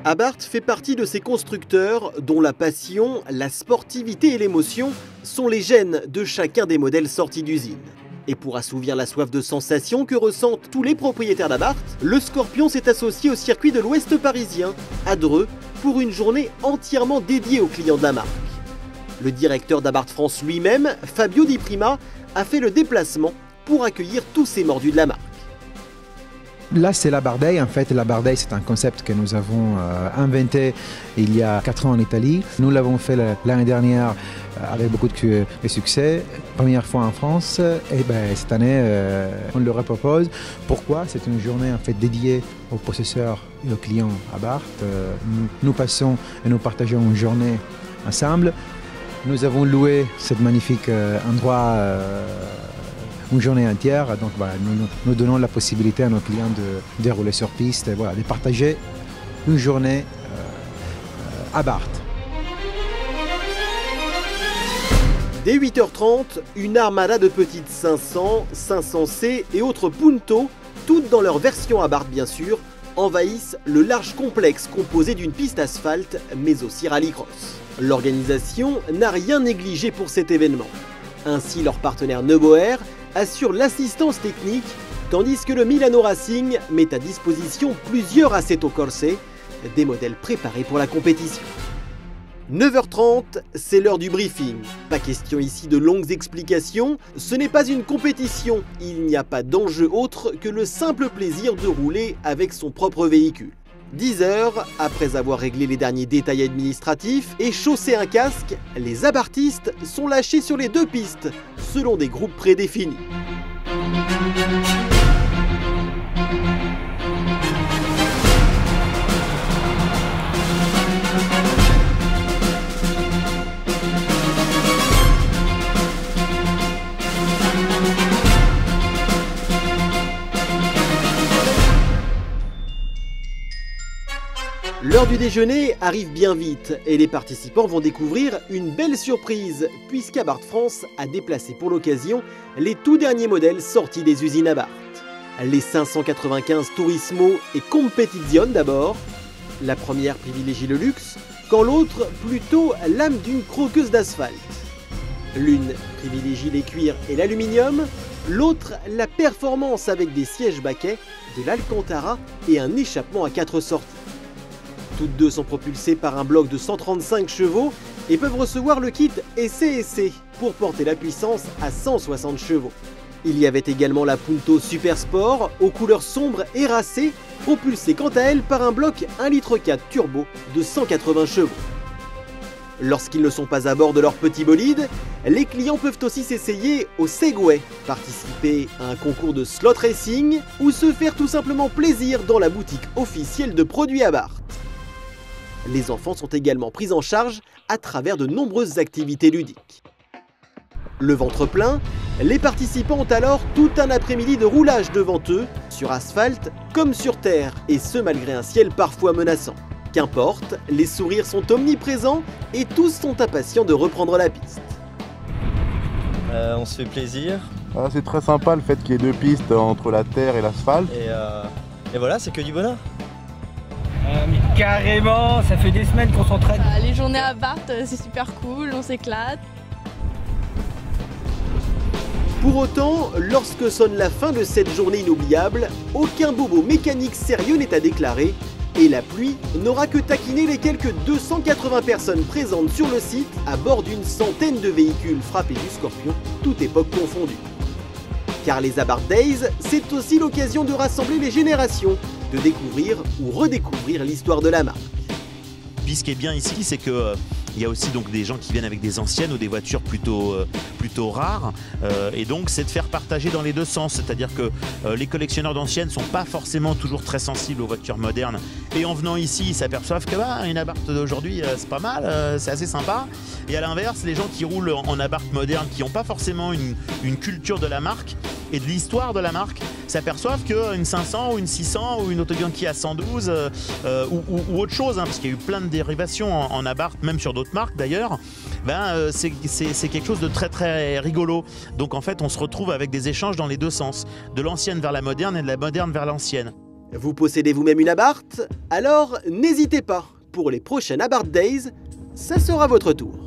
Abarth fait partie de ces constructeurs dont la passion, la sportivité et l'émotion sont les gènes de chacun des modèles sortis d'usine. Et pour assouvir la soif de sensations que ressentent tous les propriétaires d'Abarth, le Scorpion s'est associé au circuit de l'Ouest parisien, à Dreux, pour une journée entièrement dédiée aux clients de la marque. Le directeur d'Abarth France lui-même, Fabio Di Prima, a fait le déplacement pour accueillir tous ces mordus de la marque. Là, c'est la Abarth Day. En fait, la Abarth Day, c'est un concept que nous avons inventé il y a 4 ans en Italie. Nous l'avons fait l'année dernière avec beaucoup de succès. Première fois en France. Et cette année, on le repropose. Pourquoi? C'est une journée en fait dédiée aux possesseurs et aux clients Abarth. Nous passons et nous partageons une journée ensemble. Nous avons loué ce magnifique endroit une journée entière, donc nous donnons la possibilité à nos clients de dérouler sur piste, et de partager une journée à Abarth. Dès 8h30, une armada de petites 500, 500C et autres Punto, toutes dans leur version Abarth bien sûr, envahissent le large complexe composé d'une piste asphalte, mais aussi rallycross. L'organisation n'a rien négligé pour cet événement. Ainsi, leur partenaire Neuboer assure l'assistance technique, tandis que le Milano Racing met à disposition plusieurs Assetto Corse, des modèles préparés pour la compétition. 9h30, c'est l'heure du briefing. Pas question ici de longues explications, ce n'est pas une compétition, il n'y a pas d'enjeu autre que le simple plaisir de rouler avec son propre véhicule. 10h, après avoir réglé les derniers détails administratifs et chaussé un casque, les abarthistes sont lâchés sur les 2 pistes, selon des groupes prédéfinis. L'heure du déjeuner arrive bien vite et les participants vont découvrir une belle surprise puisqu'Abarth France a déplacé pour l'occasion les tout derniers modèles sortis des usines Abarth. Les 595 Turismo et Competizione d'abord. La première privilégie le luxe, quand l'autre plutôt l'âme d'une croqueuse d'asphalte. L'une privilégie les cuirs et l'aluminium, l'autre la performance avec des sièges baquets, de l'Alcantara et un échappement à 4 sorties. Toutes deux sont propulsées par un bloc de 135 chevaux et peuvent recevoir le kit essai-essai pour porter la puissance à 160 chevaux. Il y avait également la Punto Super Sport aux couleurs sombres et racées, propulsée quant à elle par un bloc 1,4 litre turbo de 180 chevaux. Lorsqu'ils ne sont pas à bord de leur petit bolide, les clients peuvent aussi s'essayer au Segway, participer à un concours de slot racing ou se faire tout simplement plaisir dans la boutique officielle de produits Abarth. Les enfants sont également pris en charge à travers de nombreuses activités ludiques. Le ventre plein, les participants ont alors tout un après-midi de roulage devant eux, sur asphalte comme sur terre, et ce malgré un ciel parfois menaçant. Qu'importe, les sourires sont omniprésents et tous sont impatients de reprendre la piste. On se fait plaisir. C'est très sympa le fait qu'il y ait 2 pistes entre la terre et l'asphalte. Et voilà, c'est que du bonheur. Mais carrément, ça fait des semaines qu'on s'entraîne. Les journées à Abarth, c'est super cool, on s'éclate. Pour autant, lorsque sonne la fin de cette journée inoubliable, aucun bobo mécanique sérieux n'est à déclarer et la pluie n'aura que taquiné les quelques 280 personnes présentes sur le site à bord d'une centaine de véhicules frappés du Scorpion, toute époque confondue. Car les Abarth Days, c'est aussi l'occasion de rassembler les générations, de découvrir ou redécouvrir l'histoire de la marque. Puis ce qui est bien ici, c'est que il y a aussi donc des gens qui viennent avec des anciennes ou des voitures plutôt rares, et donc c'est de faire partager dans les 2 sens, c'est-à-dire que les collectionneurs d'anciennes ne sont pas forcément toujours très sensibles aux voitures modernes, et en venant ici ils s'aperçoivent que une Abarth d'aujourd'hui c'est pas mal, c'est assez sympa, et à l'inverse les gens qui roulent en Abarth moderne qui n'ont pas forcément une culture de la marque et de l'histoire de la marque s'aperçoivent qu'une 500 ou une 600 ou une Auto Bianchi à 112 ou autre chose, parce qu'il y a eu plein de dérivations en Abarth, même sur d'autres marques d'ailleurs, c'est quelque chose de très très rigolo. Donc en fait on se retrouve avec des échanges dans les 2 sens, de l'ancienne vers la moderne et de la moderne vers l'ancienne. Vous possédez vous-même une Abarth? Alors n'hésitez pas, pour les prochaines Abarth Days, ça sera votre tour.